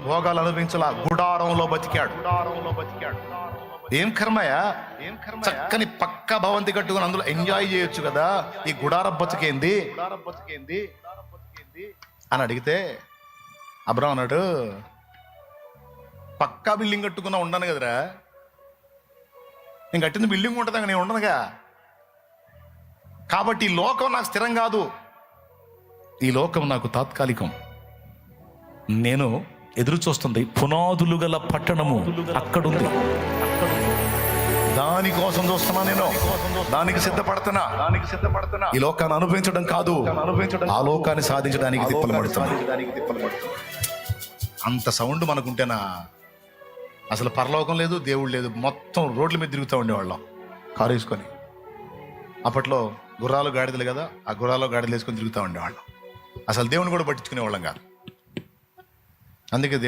భోగాలు అనుభవించాల, గుడారంలో బతికాడు. ఏం కర్మయా, చక్కని పక్క భవంతి కట్టుకుని అందులో ఎంజాయ్ చేయొచ్చు కదా, ఈ గుడార బతికేంది అని అడిగితే అబ్రాహాం అన్నాడు, పక్కా బిల్డింగ్ కట్టుకున్నా ఉండను కదరా, నేను కట్టింది బిల్డింగ్ ఉంటుంది, నేను ఉండనుగా, కాబట్టి ఈ లోకం నాకు స్థిరం కాదు, ఈ లోకం నాకు తాత్కాలికం, నేను ఎదురు చూస్తుంది పునాదులు గల పట్టణము అక్కడుంది, దానికోసం చూస్తున్నా, నేను దానికి సిద్ధపడుతున్నా. ఈ లోకాన్ని అనుభవించడం కాదు, ఆ లోకాన్ని సాధించడానికి తిప్పలు పడుతున్నా. అంత సౌండ్ మనకుంటేనా అసలు పరలోకం లేదు, దేవుడు లేదు, మొత్తం రోడ్ల మీద తిరుగుతూ ఉండేవాళ్ళం కారు వేసుకొని. అప్పట్లో గుర్రాలు గాడిదలు కదా, ఆ గుర్రాలు గాడిదలు వేసుకొని తిరుగుతూ ఉండేవాళ్ళం. అసలు దేవుని కూడా పట్టించుకునేవాళ్ళం కాదు. అందుకే దేవుడు